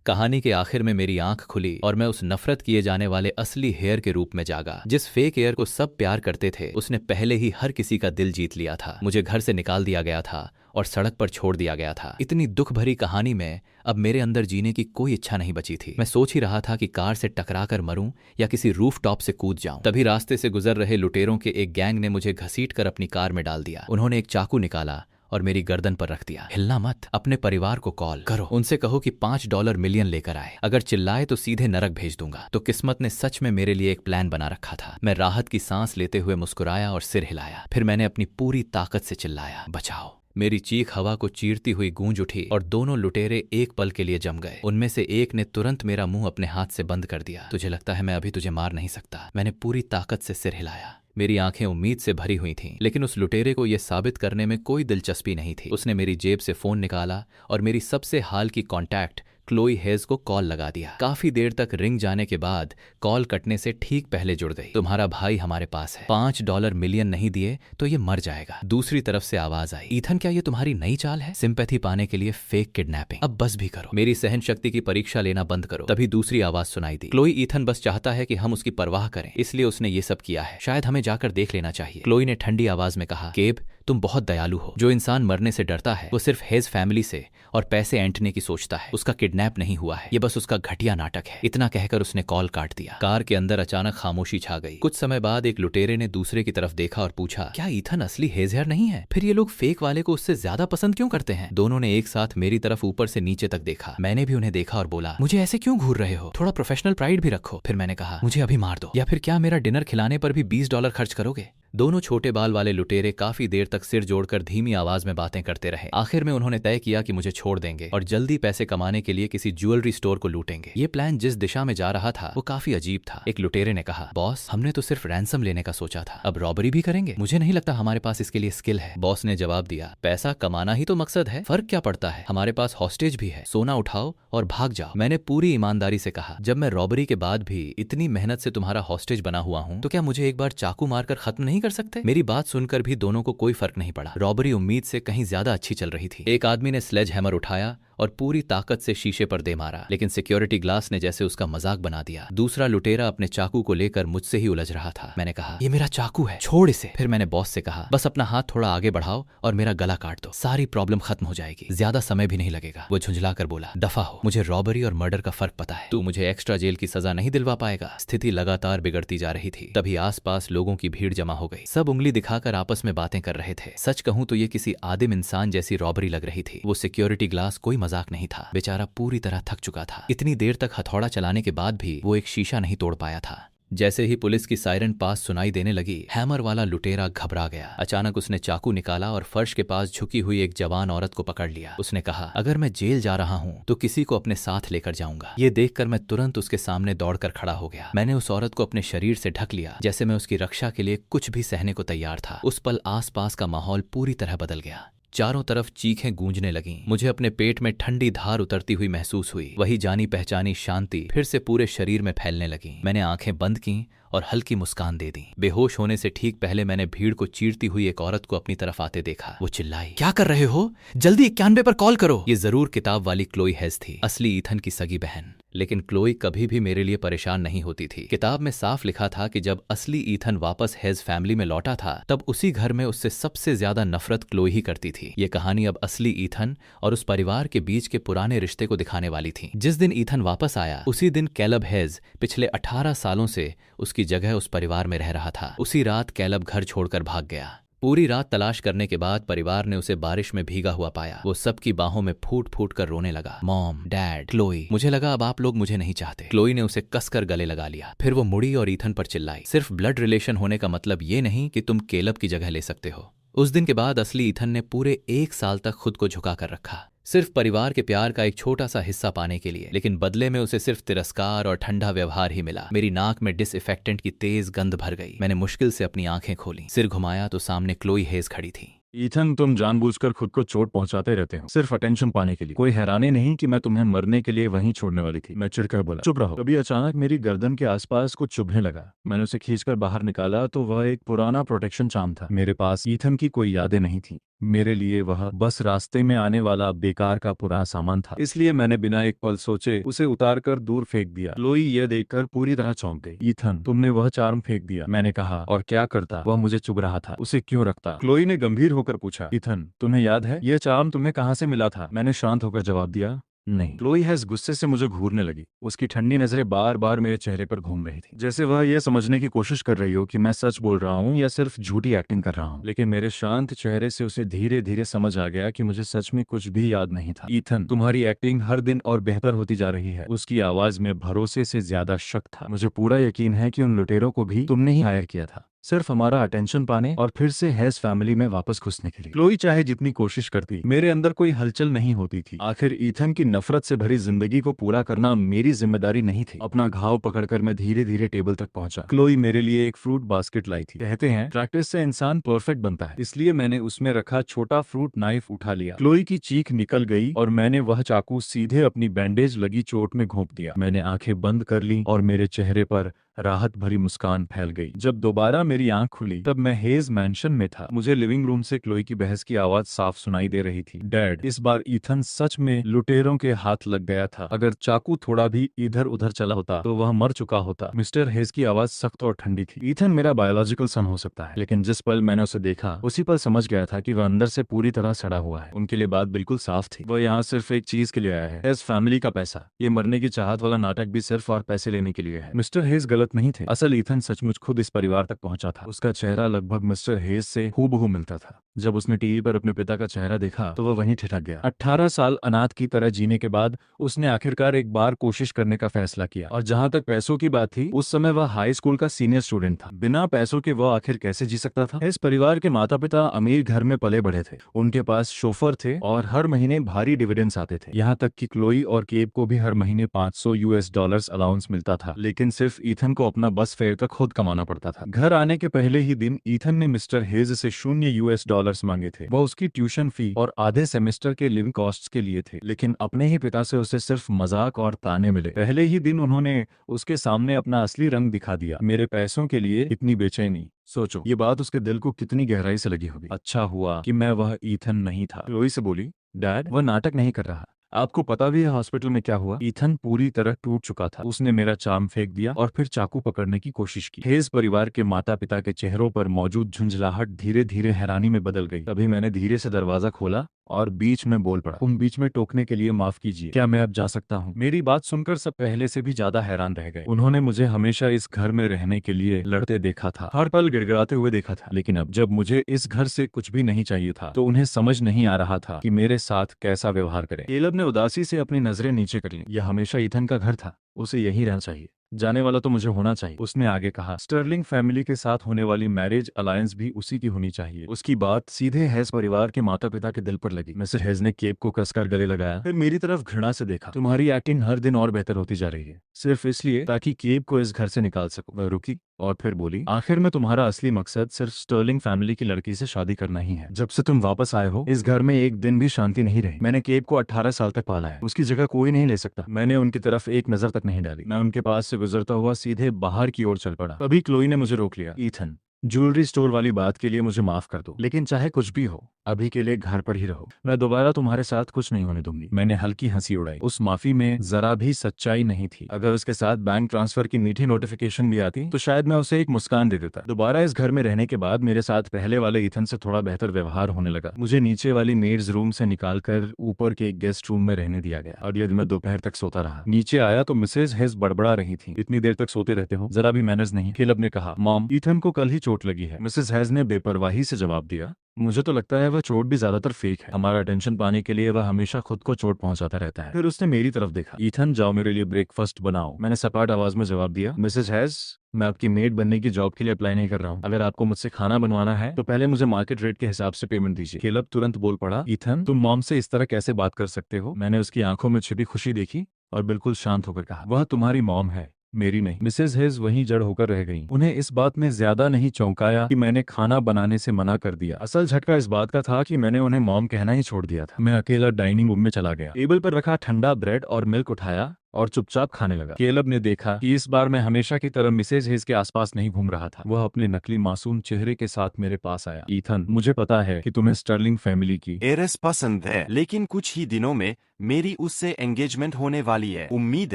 कहानी के आखिर में मेरी आंख खुली और मैं उस नफरत किए जाने वाले असली हेयर के रूप में जागा। जिस फेक हेयर को सब प्यार करते थे उसने पहले ही हर किसी का दिल जीत लिया था। मुझे घर से निकाल दिया गया था और सड़क पर छोड़ दिया गया था। इतनी दुख भरी कहानी में अब मेरे अंदर जीने की कोई इच्छा नहीं बची थी। मैं सोच ही रहा था कि कार से टकरा कर मरूं या किसी रूफटॉप से कूद जाऊं। तभी रास्ते से गुजर रहे लुटेरों के एक गैंग ने मुझे घसीट कर अपनी कार में डाल दिया। उन्होंने एक चाकू निकाला और मेरी गर्दन पर रख दिया। हिलना मत, अपने परिवार को कॉल करो, उनसे कहो कि $5 मिलियन लेकर आए। अगर चिल्लाए तो सीधे नरक भेज दूंगा। तो किस्मत ने सच में मेरे लिए एक प्लान बना रखा था। मैं राहत की सांस लेते हुए मुस्कुराया और सिर हिलाया। फिर मैंने अपनी पूरी ताकत से चिल्लाया, बचाओ। मेरी चीख हवा को चीरती हुई गूंज उठी और दोनों लुटेरे एक पल के लिए जम गए। उनमें से एक ने तुरंत मेरा मुंह अपने हाथ से बंद कर दिया। तुझे लगता है मैं अभी तुझे मार नहीं सकता? मैंने पूरी ताकत से सिर हिलाया। मेरी आंखें उम्मीद से भरी हुई थीं, लेकिन उस लुटेरे को यह साबित करने में कोई दिलचस्पी नहीं थी। उसने मेरी जेब से फोन निकाला और मेरी सबसे हाल की कॉन्टैक्ट क्लोई हेज को कॉल लगा दिया। काफी देर तक रिंग जाने के बाद कॉल कटने से ठीक पहले जुड़ गई। तुम्हारा भाई हमारे पास है, $5 मिलियन नहीं दिए तो ये मर जाएगा। दूसरी तरफ से आवाज आई, ईथन क्या ये तुम्हारी नई चाल है? सिंपैथी पाने के लिए फेक किडनैपिंग? अब बस भी करो, मेरी सहन शक्ति की परीक्षा लेना बंद करो। तभी दूसरी आवाज सुनाई दी, क्लोई ईथन बस चाहता है कि हम उसकी परवाह करें, इसलिए उसने ये सब किया है। शायद हमें जाकर देख लेना चाहिए। क्लोई ने ठंडी आवाज में कहा, केब तुम बहुत दयालु हो। जो इंसान मरने से डरता है वो सिर्फ हेज फैमिली से और पैसे ऐंठने की सोचता है। उसका किडनैप नहीं हुआ है, ये बस उसका घटिया नाटक है। इतना कहकर उसने कॉल काट दिया। कार के अंदर अचानक खामोशी छा गई। कुछ समय बाद एक लुटेरे ने दूसरे की तरफ देखा और पूछा, क्या ईथन असली हेजहेयर नहीं है? फिर ये लोग फेक वाले को उससे ज्यादा पसंद क्यों करते हैं? दोनों ने एक साथ मेरी तरफ ऊपर से नीचे तक देखा। मैंने भी उन्हें देखा और बोला, मुझे ऐसे क्यों घूर रहे हो? थोड़ा प्रोफेशनल प्राइड भी रखो। फिर मैंने कहा, मुझे अभी मार दो या फिर क्या मेरा डिनर खिलाने पर भी $20 खर्च करोगे? दोनों छोटे बाल वाले लुटेरे काफी देर तक सिर जोड़कर धीमी आवाज में बातें करते रहे। आखिर में उन्होंने तय किया कि मुझे छोड़ देंगे और जल्दी पैसे कमाने के लिए किसी ज्वेलरी स्टोर को लूटेंगे। ये प्लान जिस दिशा में जा रहा था वो काफी अजीब था। एक लुटेरे ने कहा, बॉस हमने तो सिर्फ रैंसम लेने का सोचा था, अब रॉबरी भी करेंगे? मुझे नहीं लगता हमारे पास इसके लिए स्किल है। बॉस ने जवाब दिया, पैसा कमाना ही तो मकसद है, फर्क क्या पड़ता है? हमारे पास हॉस्टेज भी है, सोना उठाओ और भाग जाओ। मैंने पूरी ईमानदारी से कहा, जब मैं रॉबरी के बाद भी इतनी मेहनत से तुम्हारा हॉस्टेज बना हुआ हूं तो क्या मुझे एक बार चाकू मारकर खत्म नहीं कर सकते? मेरी बात सुनकर भी दोनों को कोई फर्क नहीं पड़ा। रॉबरी उम्मीद से कहीं ज्यादा अच्छी चल रही थी। एक आदमी ने स्लेज हैमर उठाया और पूरी ताकत से शीशे पर दे मारा, लेकिन सिक्योरिटी ग्लास ने जैसे उसका मजाक बना दिया। दूसरा लुटेरा अपने चाकू को लेकर मुझसे ही उलझ रहा था। मैंने कहा, ये मेरा चाकू है, छोड़ इसे। फिर मैंने बॉस से कहा, बस अपना हाथ थोड़ा आगे बढ़ाओ और मेरा गला काट दो, सारी प्रॉब्लम खत्म हो जाएगी, ज्यादा समय भी नहीं लगेगा। वो झुंझला कर बोला, दफा हो, मुझे रॉबरी और मर्डर का फर्क पता है, तू मुझे एक्स्ट्रा जेल की सजा नहीं दिलवा पाएगा। स्थिति लगातार बिगड़ती जा रही थी। तभी आसपास लोगों की भीड़ जमा हो गई। सब उंगली दिखाकर आपस में बातें कर रहे थे। सच कहूं तो ये किसी आदिम इंसान जैसी रॉबरी लग रही थी। वो सिक्योरिटी ग्लास कोई मजाक नहीं था। बेचारा पूरी तरह थक चुका था। इतनी देर तक हथौड़ा चलाने के बाद भी वो एक शीशा नहीं तोड़ पाया था। जैसे ही पुलिस की सायरन पास सुनाई देने लगी, हैमर वाला लुटेरा घबरा गया। अचानक उसने चाकू निकाला और फर्श के पास झुकी हुई एक जवान औरत को पकड़ लिया। उसने कहा, अगर मैं जेल जा रहा हूं तो किसी को अपने साथ लेकर जाऊंगा। ये देखकर मैं तुरंत उसके सामने दौड़कर खड़ा हो गया। मैंने उस औरत को अपने शरीर से ढक लिया, जैसे मैं उसकी रक्षा के लिए कुछ भी सहने को तैयार था। उस पल आसपास का माहौल पूरी तरह बदल गया। चारों तरफ चीखें गूंजने लगीं। मुझे अपने पेट में ठंडी धार उतरती हुई महसूस हुई। वही जानी पहचानी शांति फिर से पूरे शरीर में फैलने लगी। मैंने आंखें बंद की और हल्की मुस्कान दे दी। बेहोश होने से ठीक पहले मैंने भीड़ को चीरती हुई एक औरत को अपनी तरफ आते देखा। वो चिल्लाई, क्या कर रहे हो? जल्दी 91 पर कॉल करो। ये जरूर किताब वाली क्लोई हेज थी, असली ईथन की सगी बहन। लेकिन क्लोई कभी भी मेरे लिए परेशान नहीं होती थी। किताब में साफ लिखा था कि जब असली ईथन वापस हेज फैमिली में लौटा था तब उसी घर में उससे सबसे ज्यादा नफरत क्लोई ही करती थी। ये कहानी अब असली ईथन और उस परिवार के बीच के पुराने रिश्ते को दिखाने वाली थी। जिस दिन ईथन वापस आया उसी दिन कैलब हेज पिछले 18 सालों से उसकी जगह उस परिवार में रह रहा था। उसी रात कैलब घर छोड़कर भाग गया। पूरी रात तलाश करने के बाद परिवार ने उसे बारिश में भीगा हुआ पाया। वो सबकी बाहों में फूट फूट कर रोने लगा। मॉम, डैड, क्लोई, मुझे लगा अब आप लोग मुझे नहीं चाहते। क्लोई ने उसे कसकर गले लगा लिया। फिर वो मुड़ी और ईथन पर चिल्लाई, सिर्फ ब्लड रिलेशन होने का मतलब ये नहीं कि तुम केलब की जगह ले सकते हो। उस दिन के बाद असली ईथन ने पूरे 1 साल तक खुद को झुका कर रखा, सिर्फ परिवार के प्यार का एक छोटा सा हिस्सा पाने के लिए। लेकिन बदले में उसे सिर्फ तिरस्कार और ठंडा व्यवहार ही मिला। मेरी नाक में डिसइफेक्टेंट की तेज गंध भर गई। मैंने मुश्किल से अपनी आंखें खोली, सिर घुमाया तो सामने क्लोई हेज खड़ी थी। ईथन, तुम जानबूझकर खुद को चोट पहुंचाते रहते हो, सिर्फ अटेंशन पाने के लिए। कोई हैरानी नहीं कि मैं तुम्हें मरने के लिए वहीं छोड़ने वाली थी। मैं चिढ़कर बोला, चुप रहो। तभी अचानक मेरी गर्दन के आसपास कुछ चुभने लगा। मैंने उसे खींचकर बाहर निकाला तो वह एक पुराना प्रोटेक्शन चार्म था। मेरे पास ईथन की कोई यादें नहीं थी। मेरे लिए वह बस रास्ते में आने वाला बेकार का पुराना सामान था। इसलिए मैंने बिना एक पल सोचे उसे उतारकर दूर फेंक दिया। क्लोई यह देखकर पूरी तरह चौंक गई। ईथन, तुमने वह चार्म फेंक दिया, मैंने कहा। और क्या करता? वह मुझे चुभ रहा था। उसे क्यों रखता? क्लोई ने गंभीर होकर पूछा। ईथन, तुम्हें याद है यह चार्म तुम्हें कहाँ से मिला था? मैंने शांत होकर जवाब दिया, नहीं। क्लोई हैस गुस्से से मुझे घूरने लगी। उसकी ठंडी नजरें बार बार मेरे चेहरे पर घूम रही थी, जैसे वह यह समझने की कोशिश कर रही हो कि मैं सच बोल रहा हूँ या सिर्फ झूठी एक्टिंग कर रहा हूँ। लेकिन मेरे शांत चेहरे से उसे धीरे धीरे समझ आ गया कि मुझे सच में कुछ भी याद नहीं था। ईथन, तुम्हारी एक्टिंग हर दिन और बेहतर होती जा रही है। उसकी आवाज में भरोसे से ज्यादा शक था। मुझे पूरा यकीन है कि उन लुटेरों को भी तुमने ही हायर किया था, सिर्फ हमारा अटेंशन पाने और फिर से हैस फैमिली में वापस घुसने के लिए। क्लोई चाहे जितनी कोशिश करती, मेरे अंदर कोई हलचल नहीं होती थी। आखिर ईथन की नफरत से भरी जिंदगी को पूरा करना मेरी जिम्मेदारी नहीं थी। अपना घाव पकड़कर मैं धीरे धीरे टेबल तक पहुंचा। क्लोई मेरे लिए एक फ्रूट बास्केट लाई थी। कहते हैं प्रैक्टिस से इंसान परफेक्ट बनता है, इसलिए मैंने उसमें रखा छोटा फ्रूट नाइफ उठा लिया। क्लोई की चीख निकल गई और मैंने वह चाकू सीधे अपनी बैंडेज लगी चोट में घोंप दिया। मैंने आंखें बंद कर ली और मेरे चेहरे पर राहत भरी मुस्कान फैल गई। जब दोबारा मेरी आंख खुली तब मैं हेज मैंशन में था। मुझे लिविंग रूम से क्लोई की बहस की आवाज साफ सुनाई दे रही थी। डैड, इस बार ईथन सच में लुटेरों के हाथ लग गया था। अगर चाकू थोड़ा भी इधर उधर चला होता तो वह मर चुका होता। मिस्टर हेज की आवाज सख्त और ठंडी थी। ईथन मेरा बायोलॉजिकल सन हो सकता है, लेकिन जिस पल मैंने उसे देखा उसी पल समझ गया था कि वह अंदर से पूरी तरह सड़ा हुआ है। उनके लिए बात बिल्कुल साफ थी। वह यहाँ सिर्फ एक चीज के लिए आया है, हेज फैमिली का पैसा। ये मरने की चाहत वाला नाटक भी सिर्फ और पैसे लेने के लिए है। मिस्टर हेज गलत नहीं थे। असल ईथन सचमुच खुद इस परिवार तक पहुंचा था। उसका चेहरा लगभग मिस्टर हेज से हूबहू मिलता था। जब उसने टीवी पर अपने पिता का चेहरा देखा तो वह वहीं ठिठक गया। 18 साल अनाथ की तरह जीने के बाद उसने आखिरकार एक बार कोशिश करने का फैसला किया। और जहां तक पैसों की बात थी, उस समय वह हाई स्कूल का सीनियर स्टूडेंट था। बिना पैसों के वह आखिर कैसे जी सकता था? इस परिवार के माता पिता अमीर घर में पले बढ़े थे। उनके पास शोफर थे और हर महीने भारी डिविडेंड्स आते थे। यहाँ तक कि क्लोई और केब को भी हर महीने $500 अलाउंस मिलता था। लेकिन सिर्फ ईथन को अपना बस फेयर तक खुद कमाना पड़ता था। घर आने के पहले ही दिन ईथन ने मिस्टर हेज से $0 मांगे थे। वह उसकी ट्यूशन फी और आधे सेमेस्टर के लिविंग कॉस्ट्स के लिए थे। लेकिन अपने ही पिता से उसे सिर्फ मजाक और ताने मिले। पहले ही दिन उन्होंने उसके सामने अपना असली रंग दिखा दिया। मेरे पैसों के लिए इतनी बेचैनी। सोचो, ये बात उसके दिल को कितनी गहराई से लगी होगी। अच्छा हुआ कि मैं वह ईथन नहीं था। क्लोई से बोली, डैड, वह नाटक नहीं कर रहा। आपको पता भी है हॉस्पिटल में क्या हुआ? ईथन पूरी तरह टूट चुका था। उसने मेरा चार्म फेंक दिया और फिर चाकू पकड़ने की कोशिश की। हेज परिवार के माता पिता के चेहरों पर मौजूद झुंझलाहट धीरे धीरे हैरानी में बदल गई। तभी मैंने धीरे से दरवाजा खोला और बीच में बोल पड़ा, तुम बीच में टोकने के लिए माफ कीजिए, क्या मैं अब जा सकता हूँ? मेरी बात सुनकर सब पहले से भी ज्यादा हैरान रह गए। उन्होंने मुझे हमेशा इस घर में रहने के लिए लड़ते देखा था, हर पल गिड़गिड़ाते हुए देखा था। लेकिन अब जब मुझे इस घर से कुछ भी नहीं चाहिए था तो उन्हें समझ नहीं आ रहा था कि मेरे साथ कैसा व्यवहार करें। केलब ने उदासी से अपनी नजरें नीचे कर ली। यह हमेशा ईथन का घर था, उसे यही रहना चाहिए। जाने वाला तो मुझे होना चाहिए। उसने आगे कहा, स्टर्लिंग फैमिली के साथ होने वाली मैरिज अलायंस भी उसी की होनी चाहिए। उसकी बात सीधे हेज परिवार के माता पिता के दिल पर लगी। मिस्टर हेज ने केब को कसकर गले लगाया, फिर मेरी तरफ घृणा से देखा। तुम्हारी एक्टिंग हर दिन और बेहतर होती जा रही है, सिर्फ इसलिए ताकि केब को इस घर से निकाल सको। वह रुकी और फिर बोली, आखिर में तुम्हारा असली मकसद सिर्फ स्टर्लिंग फैमिली की लड़की से शादी करना ही है। जब से तुम वापस आए हो इस घर में एक दिन भी शांति नहीं रही। मैंने केब को 18 साल तक पाला है, उसकी जगह कोई नहीं ले सकता। मैंने उनकी तरफ एक नजर तक नहीं डाली। मैं उनके पास से गुजरता हुआ सीधे बाहर की ओर चल पड़ा। तभी क्लोई ने मुझे रोक लिया। ईथन, ज्वेलरी स्टोर वाली बात के लिए मुझे माफ कर दो, लेकिन चाहे कुछ भी हो अभी के लिए घर पर ही रहो। मैं दोबारा तुम्हारे साथ कुछ नहीं होने दूंगी। मैंने हल्की हंसी उड़ाई। उस माफी में जरा भी सच्चाई नहीं थी। अगर उसके साथ बैंक ट्रांसफर की मीठी नोटिफिकेशन भी आती तो शायद मैं उसे एक मुस्कान दे देता। दोबारा इस घर में रहने के बाद मेरे साथ पहले वाले ईथन से थोड़ा बेहतर व्यवहार होने लगा। मुझे नीचे वाली मेड्स रूम से निकालकर ऊपर के गेस्ट रूम में रहने दिया गया और यदि मैं दोपहर तक सोता रहा। नीचे आया तो मिसेज हेज बड़बड़ा रही थी, इतनी देर तक सोते रहते हो, जरा भी मैनर्स नहीं। केलब ने कहा, मॉम, ईथन को कल ही चोट लगी है। मिसेज हेज ने बेपरवाही से जवाब दिया, मुझे तो लगता है वह चोट भी ज्यादातर फेक है। हमारा अटेंशन पाने के लिए वह हमेशा खुद को चोट पहुंचाता रहता है। फिर उसने मेरी तरफ देखा। ईथन, जाओ मेरे लिए ब्रेकफास्ट बनाओ। मैंने सपाट आवाज में जवाब दिया, मिसेज हैज, मैं आपकी मेड बनने की जॉब के लिए अप्लाई नहीं कर रहा हूँ। अगर आपको मुझसे खाना बनवाना है तो पहले मुझे मार्केट रेट के हिसाब से पेमेंट दीजिए। केलब तुरंत बोल पड़ा, ईथन, तुम मॉम से इस तरह कैसे बात कर सकते हो? मैंने उसकी आंखों में छिपी खुशी देखी और बिल्कुल शांत होकर कहा, वह तुम्हारी मॉम है, मेरी नहीं, मिसेज हेज वहीं जड़ होकर रह गईं। उन्हें इस बात में ज्यादा नहीं चौंकाया कि मैंने खाना बनाने से मना कर दिया। असल झटका इस बात का था कि मैंने उन्हें मॉम कहना ही छोड़ दिया था। मैं अकेला डाइनिंग रूम में चला गया, टेबल पर रखा ठंडा ब्रेड और मिल्क उठाया और चुपचाप खाने लगा। केलब ने देखा कि इस बार मैं हमेशा की तरह मिसेज हेज के आसपास नहीं घूम रहा था। वह अपने नकली मासूम चेहरे के साथ मेरे पास आया। ईथन, मुझे पता है कि तुम्हें स्टर्लिंग फैमिली की एरिस पसंद है, लेकिन कुछ ही दिनों में मेरी उससे एंगेजमेंट होने वाली है। उम्मीद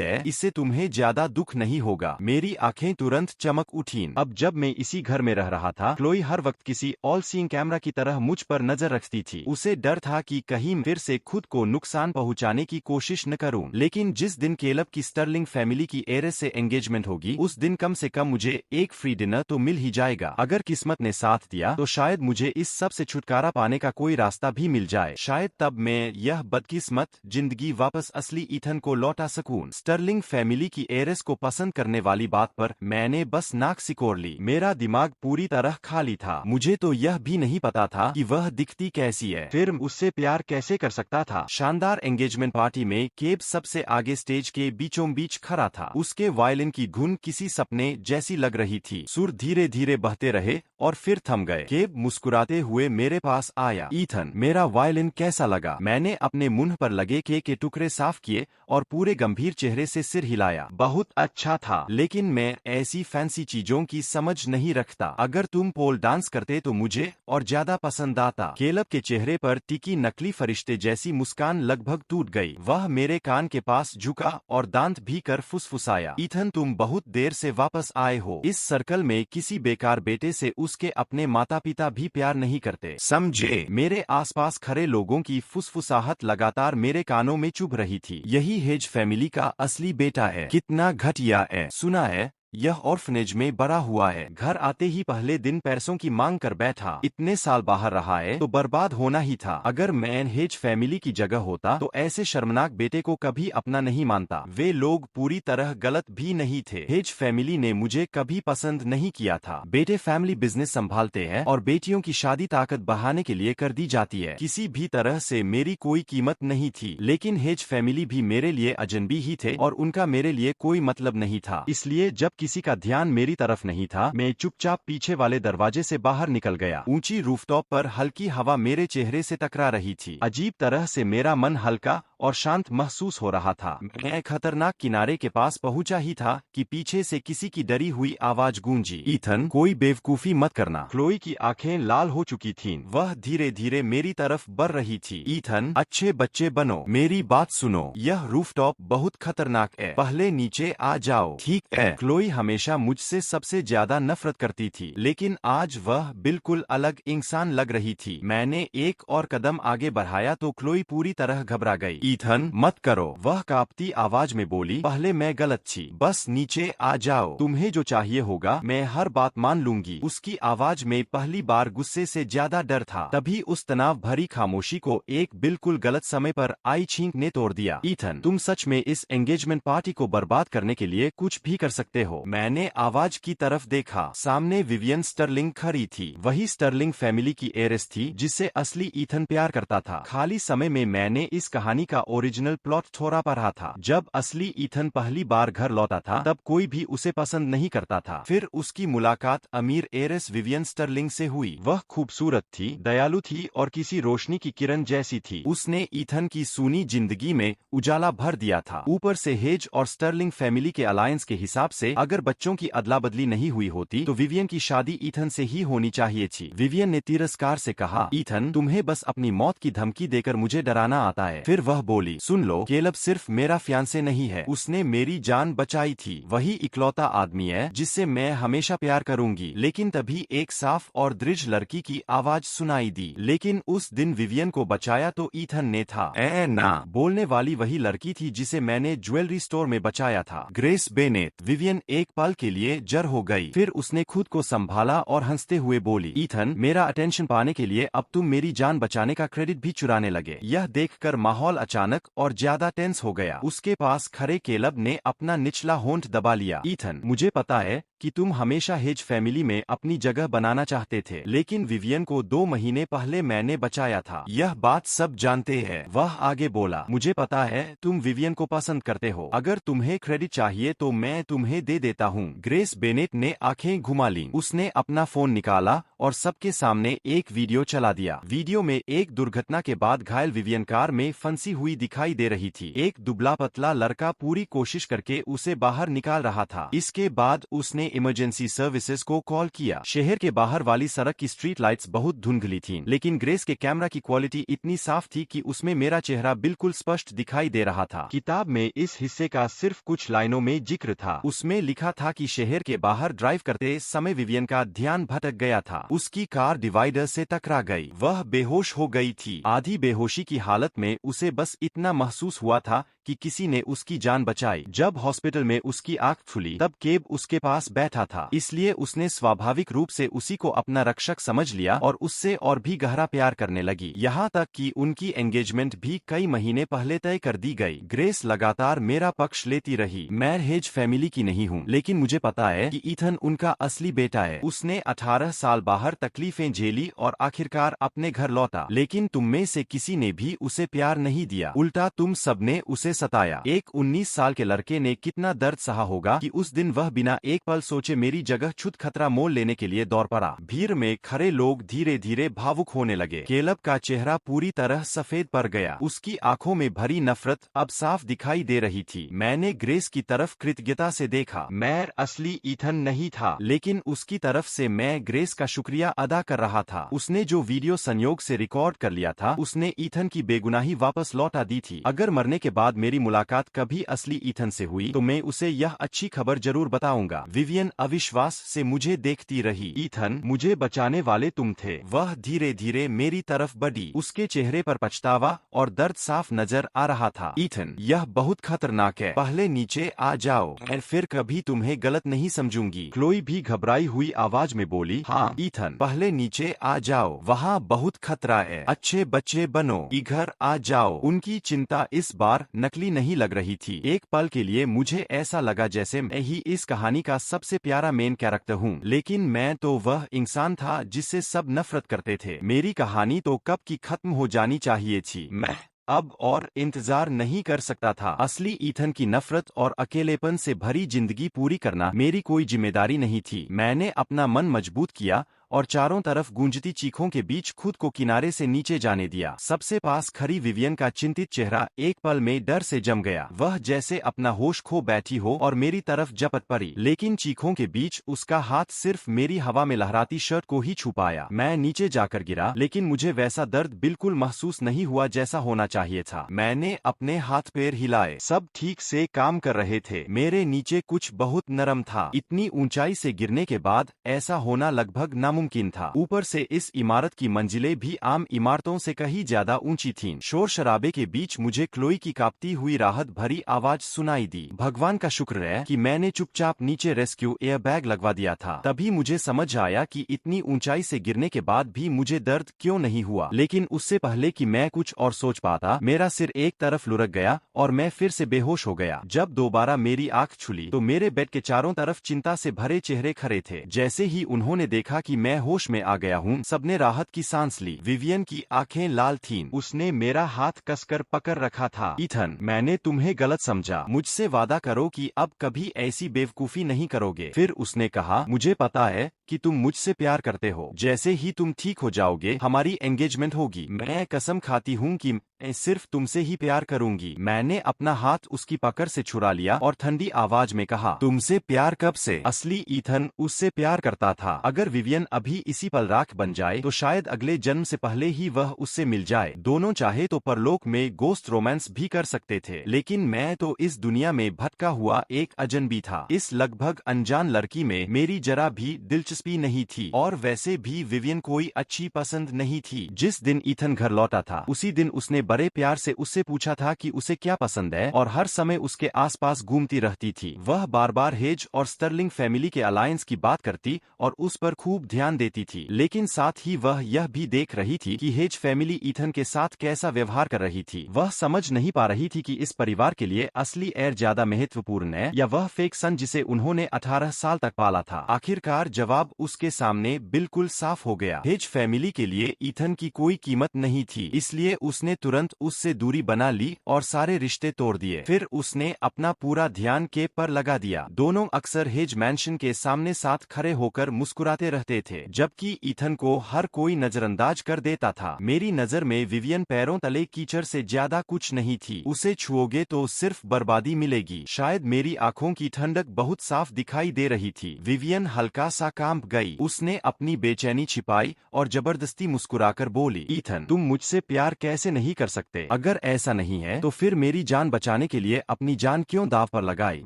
है इससे तुम्हें ज्यादा दुख नहीं होगा। मेरी आंखें तुरंत चमक उठीं। अब जब मैं इसी घर में रह रहा था, क्लोई हर वक्त किसी ऑल सीइंग कैमरा की तरह मुझ पर नजर रखती थी। उसे डर था कि कहीं फिर से खुद को नुकसान पहुंचाने की कोशिश न करूं। लेकिन जिस दिन केलब की स्टर्लिंग फैमिली की एरिस से एंगेजमेंट होगी, उस दिन कम से कम मुझे एक फ्री डिनर तो मिल ही जाएगा। अगर किस्मत ने साथ दिया तो शायद मुझे इस सब से छुटकारा पाने का कोई रास्ता भी मिल जाए। शायद तब मैं यह बदकिस्मत जिंदगी वापस असली ईथन को लौटा सकूं। स्टर्लिंग फैमिली की एरिस को पसंद करने वाली बात पर मैंने बस नाक सिकोड़ ली। मेरा दिमाग पूरी तरह खाली था। मुझे तो यह भी नहीं पता था कि वह दिखती कैसी है, फिर उससे प्यार कैसे कर सकता था। शानदार एंगेजमेंट पार्टी में केब सबसे आगे स्टेज के बीचों बीच खड़ा था। उसके वायलिन की धुन किसी सपने जैसी लग रही थी। सुर धीरे धीरे बहते रहे और फिर थम गए। केब मुस्कुराते हुए मेरे पास आया। ईथन, मेरा वायलिन कैसा लगा? मैंने अपने मुंह पर लगे केक के टुकड़े साफ किए और पूरे गंभीर चेहरे से सिर हिलाया। बहुत अच्छा था, लेकिन मैं ऐसी फैंसी चीजों की समझ नहीं रखता। अगर तुम पोल डांस करते तो मुझे और ज्यादा पसंद आता। केलब के चेहरे पर टिकी नकली फरिश्ते जैसी मुस्कान लगभग टूट गई। वह मेरे कान के पास झुका और दांत भी कर फुसफुसाया। ईथन, तुम बहुत देर से वापस आए हो। इस सर्कल में किसी बेकार बेटे से उसके अपने माता पिता भी प्यार नहीं करते, समझे? मेरे आसपास खड़े लोगों की फुसफुसाहट लगातार मेरे कानों में चुभ रही थी। यही हेज फैमिली का असली बेटा है। कितना घटिया है। सुना है यह ऑर्फनेज में बड़ा हुआ है। घर आते ही पहले दिन पैसों की मांग कर बैठा। इतने साल बाहर रहा है तो बर्बाद होना ही था। अगर मैं हेज फैमिली की जगह होता तो ऐसे शर्मनाक बेटे को कभी अपना नहीं मानता। वे लोग पूरी तरह गलत भी नहीं थे। हेज फैमिली ने मुझे कभी पसंद नहीं किया था। बेटे फैमिली बिजनेस संभालते हैं और बेटियों की शादी ताकत बढ़ाने के लिए कर दी जाती है। किसी भी तरह से मेरी कोई कीमत नहीं थी। लेकिन हेज फैमिली भी मेरे लिए अजनबी ही थे और उनका मेरे लिए कोई मतलब नहीं था। इसलिए जब किसी का ध्यान मेरी तरफ नहीं था, मैं चुपचाप पीछे वाले दरवाजे से बाहर निकल गया। ऊंची रूफटॉप पर हल्की हवा मेरे चेहरे से टकरा रही थी। अजीब तरह से मेरा मन हल्का और शांत महसूस हो रहा था। मैं खतरनाक किनारे के पास पहुंचा ही था कि पीछे से किसी की डरी हुई आवाज गूंजी। ईथन, कोई बेवकूफी मत करना। क्लोई की आंखें लाल हो चुकी थीं। वह धीरे धीरे मेरी तरफ बढ़ रही थी। ईथन, अच्छे बच्चे बनो, मेरी बात सुनो। यह रूफटॉप बहुत खतरनाक है। पहले नीचे आ जाओ। ठीक है। क्लोई हमेशा मुझसे सबसे ज्यादा नफरत करती थी, लेकिन आज वह बिल्कुल अलग इंसान लग रही थी। मैंने एक और कदम आगे बढ़ाया तो क्लोई पूरी तरह घबरा गई। ईथन, मत करो, वह कांपती आवाज में बोली। पहले मैं गलत थी, बस नीचे आ जाओ। तुम्हें जो चाहिए होगा मैं हर बात मान लूंगी। उसकी आवाज में पहली बार गुस्से से ज्यादा डर था। तभी उस तनाव भरी खामोशी को एक बिल्कुल गलत समय पर आई छींक ने तोड़ दिया। ईथन, तुम सच में इस एंगेजमेंट पार्टी को बर्बाद करने के लिए कुछ भी कर सकते हो। मैंने आवाज की तरफ देखा। सामने विवियन स्टर्लिंग खड़ी थी। वही स्टर्लिंग फैमिली की एरिस थी जिससे असली ईथन प्यार करता था। खाली समय में मैंने इस कहानी का ओरिजिनल प्लॉट थोड़ा पढ़ा था। जब असली ईथन पहली बार घर लौटा था तब कोई भी उसे पसंद नहीं करता था। फिर उसकी मुलाकात अमीर एरिस विवियन स्टर्लिंग से हुई। वह खूबसूरत थी, दयालु थी और किसी रोशनी की किरण जैसी थी। उसने ईथन की सूनी जिंदगी में उजाला भर दिया था। ऊपर से हेज और स्टर्लिंग फैमिली के अलायंस के हिसाब से अगर बच्चों की अदला बदली नहीं हुई होती तो विवियन की शादी ईथन से ही होनी चाहिए थी। विवियन ने तिरस्कार से कहा, ईथन, तुम्हें बस अपनी मौत की धमकी देकर मुझे डराना आता है। फिर वह बोली, सुन लो, केलब सिर्फ मेरा फियांसे नहीं है, उसने मेरी जान बचाई थी। वही इकलौता आदमी है जिससे मैं हमेशा प्यार करूंगी। लेकिन तभी एक साफ और दृढ़ लड़की की आवाज सुनाई दी। लेकिन उस दिन विवियन को बचाया तो ईथन ने था। ना, बोलने वाली वही लड़की थी जिसे मैंने ज्वेलरी स्टोर में बचाया था, ग्रेस बेनेट। विवियन एक पल के लिए जर हो गई, फिर उसने खुद को संभाला और हंसते हुए बोली, ईथन, मेरा अटेंशन पाने के लिए अब तुम मेरी जान बचाने का क्रेडिट भी चुराने लगे। यह देखकर माहौल अचानक और ज्यादा टेंस हो गया। उसके पास खड़े केलब ने अपना निचला होंठ दबा लिया। ईथन, मुझे पता है कि तुम हमेशा हेज फैमिली में अपनी जगह बनाना चाहते थे, लेकिन विवियन को 2 महीने पहले मैंने बचाया था। यह बात सब जानते हैं। वह आगे बोला, मुझे पता है तुम विवियन को पसंद करते हो। अगर तुम्हें क्रेडिट चाहिए तो मैं तुम्हें दे देता हूँ। ग्रेस बेनेट ने आंखें घुमा लीं। उसने अपना फोन निकाला और सबके सामने एक वीडियो चला दिया। वीडियो में एक दुर्घटना के बाद घायल विवियन कार में फंसी हुई दिखाई दे रही थी। एक दुबला पतला लड़का पूरी कोशिश करके उसे बाहर निकाल रहा था। इसके बाद उसने इमरजेंसी सर्विसेज को कॉल किया। शहर के बाहर वाली सड़क की स्ट्रीट लाइट्स बहुत धुंधली थीं, लेकिन ग्रेस के कैमरा की क्वालिटी इतनी साफ थी कि उसमें मेरा चेहरा बिल्कुल स्पष्ट दिखाई दे रहा था। किताब में इस हिस्से का सिर्फ कुछ लाइनों में जिक्र था। उसमें लिखा था कि शहर के बाहर ड्राइव करते समय विवियन का ध्यान भटक गया था। उसकी कार डिवाइडर से टकरा गई। वह बेहोश हो गई थी। आधी बेहोशी की हालत में उसे बस इतना महसूस हुआ था कि किसी ने उसकी जान बचाई। जब हॉस्पिटल में उसकी आंख खुली तब केब उसके पास बैठा था, इसलिए उसने स्वाभाविक रूप से उसी को अपना रक्षक समझ लिया और उससे और भी गहरा प्यार करने लगी। यहाँ तक कि उनकी एंगेजमेंट भी कई महीने पहले तय कर दी गई। ग्रेस लगातार मेरा पक्ष लेती रही। मैं हेज फैमिली की नहीं हूँ, लेकिन मुझे पता है कि ईथन उनका असली बेटा है। उसने 18 साल बाहर तकलीफें झेली और आखिरकार अपने घर लौटा, लेकिन तुम में से किसी ने भी उसे प्यार नहीं दिया। उल्टा तुम सबने उसे सताया। एक 19 साल के लड़के ने कितना दर्द सहा होगा कि उस दिन वह बिना एक पल सोचे मेरी जगह छुत खतरा मोल लेने के लिए दौड़ पड़ा। भीड़ में खड़े लोग धीरे धीरे भावुक होने लगे। केलब का चेहरा पूरी तरह सफेद पड़ गया। उसकी आंखों में भरी नफरत अब साफ दिखाई दे रही थी। मैंने ग्रेस की तरफ कृतज्ञता से देखा। मैं असली ईथन नहीं था, लेकिन उसकी तरफ से मैं ग्रेस का शुक्रिया अदा कर रहा था। उसने जो वीडियो संयोग से रिकॉर्ड कर लिया था, उसने ईथन की बेगुनाही वापस लौटा दी थी। अगर मरने के बाद मेरी मुलाकात कभी असली ईथन से हुई तो मैं उसे यह अच्छी खबर जरूर बताऊंगा। विवियन अविश्वास से मुझे देखती रही। ईथन, मुझे बचाने वाले तुम थे। वह धीरे धीरे मेरी तरफ बढ़ी। उसके चेहरे पर पछतावा और दर्द साफ नजर आ रहा था। ईथन, यह बहुत खतरनाक है। पहले नीचे आ जाओ, मैं फिर कभी तुम्हें गलत नहीं समझूंगी। क्लोई भी घबराई हुई आवाज में बोली, हाँ ईथन, पहले नीचे आ जाओ, वहाँ बहुत खतरा है। अच्छे बच्चे बनो, इधर आ जाओ। उनकी चिंता इस बार नकली नहीं लग रही थी। एक पल के लिए मुझे ऐसा लगा जैसे मैं ही इस कहानी का सबसे प्यारा मेन कैरेक्टर हूँ, लेकिन मैं तो वह इंसान था जिससे सब नफरत करते थे। मेरी कहानी तो कब की खत्म हो जानी चाहिए थी। मैं अब और इंतजार नहीं कर सकता था। असली ईथन की नफरत और अकेलेपन से भरी जिंदगी पूरी करना मेरी कोई जिम्मेदारी नहीं थी। मैंने अपना मन मजबूत किया और चारों तरफ गूंजती चीखों के बीच खुद को किनारे से नीचे जाने दिया। सबसे पास खड़ी विवियन का चिंतित चेहरा एक पल में डर से जम गया। वह जैसे अपना होश खो बैठी हो और मेरी तरफ झपट पड़ी, लेकिन चीखों के बीच उसका हाथ सिर्फ मेरी हवा में लहराती शर्ट को ही छुपाया। मैं नीचे जाकर गिरा, लेकिन मुझे वैसा दर्द बिल्कुल महसूस नहीं हुआ जैसा होना चाहिए था। मैंने अपने हाथ पैर हिलाए, सब ठीक से काम कर रहे थे। मेरे नीचे कुछ बहुत नरम था। इतनी ऊंचाई से गिरने के बाद ऐसा होना लगभग नामुमकिन था। ऊपर से इस इमारत की मंजिलें भी आम इमारतों से कहीं ज्यादा ऊंची थीं। शोर शराबे के बीच मुझे क्लोई की कांपती हुई राहत भरी आवाज सुनाई दी। भगवान का शुक्र है कि मैंने चुपचाप नीचे रेस्क्यू एयर बैग लगवा दिया था। तभी मुझे समझ आया कि इतनी ऊंचाई से गिरने के बाद भी मुझे दर्द क्यों नहीं हुआ। लेकिन उससे पहले कि मैं कुछ और सोच पाता, मेरा सिर एक तरफ लुढ़क गया और मैं फिर से बेहोश हो गया। जब दोबारा मेरी आंख खुली तो मेरे बेड के चारों तरफ चिंता से भरे चेहरे खड़े थे। जैसे ही उन्होंने देखा कि मैं होश में आ गया हूँ, सबने राहत की सांस ली। विवियन की आंखें लाल थीं। उसने मेरा हाथ कसकर पकड़ रखा था। ईथन, मैंने तुम्हें गलत समझा। मुझसे वादा करो कि अब कभी ऐसी बेवकूफी नहीं करोगे। फिर उसने कहा, मुझे पता है कि तुम मुझसे प्यार करते हो। जैसे ही तुम ठीक हो जाओगे हमारी एंगेजमेंट होगी। मैं कसम खाती हूँ कि मैं सिर्फ तुमसे ही प्यार करूंगी। मैंने अपना हाथ उसकी पकड़ से छुड़ा लिया और ठंडी आवाज में कहा, तुमसे प्यार कब से? असली ईथन उससे प्यार करता था। अगर विवियन अभी इसी पल राख बन जाए तो शायद अगले जन्म से पहले ही वह उससे मिल जाए। दोनों चाहे तो परलोक में गोस्ट रोमांस भी कर सकते थे, लेकिन मैं तो इस दुनिया में भटका हुआ एक अजनबी था। इस लगभग अनजान लड़की में मेरी जरा भी दिलचस्पी दिलचस्पी नहीं थी और वैसे भी विवियन कोई अच्छी पसंद नहीं थी। जिस दिन ईथन घर लौटा था उसी दिन उसने बड़े प्यार से उससे पूछा था कि उसे क्या पसंद है और हर समय उसके आसपास घूमती रहती थी। वह बार बार हेज और स्टर्लिंग फैमिली के अलायंस की बात करती और उस पर खूब ध्यान देती थी, लेकिन साथ ही वह यह भी देख रही थी कि हेज फैमिली ईथन के साथ कैसा व्यवहार कर रही थी। वह समझ नहीं पा रही थी कि इस परिवार के लिए असली एयर ज्यादा महत्वपूर्ण है या वह फेक सन जिसे उन्होंने 18 साल तक पाला था। आखिरकार जवाब उसके सामने बिल्कुल साफ हो गया। हेज फैमिली के लिए ईथन की कोई कीमत नहीं थी, इसलिए उसने तुरंत उससे दूरी बना ली और सारे रिश्ते तोड़ दिए। फिर उसने अपना पूरा ध्यान केप पर लगा दिया। दोनों अक्सर हेज मैंशन के सामने साथ खड़े होकर मुस्कुराते रहते थे, जबकि ईथन को हर कोई नजरअंदाज कर देता था। मेरी नजर में विवियन पैरों तले कीचड़ से ज्यादा कुछ नहीं थी। उसे छुओगे तो सिर्फ बर्बादी मिलेगी। शायद मेरी आंखों की ठंडक बहुत साफ दिखाई दे रही थी। विवियन हल्का सा कांप गई। उसने अपनी बेचैनी छिपाई और जबरदस्ती मुस्कुराकर बोली, ईथन, तुम मुझसे प्यार कैसे नहीं कर सकते? अगर ऐसा नहीं है तो फिर मेरी जान बचाने के लिए अपनी जान क्यों दांव पर लगाई?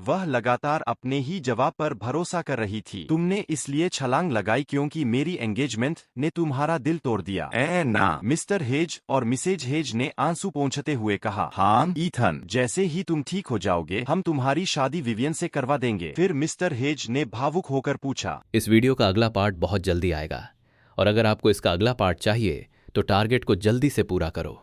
वह लगातार अपने ही जवाब पर भरोसा कर रही थी। तुमने इसलिए छलांग लगाई क्योंकि मेरी एंगेजमेंट ने तुम्हारा दिल तोड़ दिया। ना। मिस्टर हेज और मिसेज हेज ने आंसू पोंछते हुए कहा, हाँ ईथन, जैसे ही तुम ठीक हो जाओगे हम तुम्हारी शादी विवियन से करवा देंगे। फिर मिस्टर हेज ने भावुक होकर पूछा, इस वीडियो का अगला पार्ट बहुत जल्दी आएगा और अगर आपको इसका अगला पार्ट चाहिए तो टारगेट को जल्दी से पूरा करो।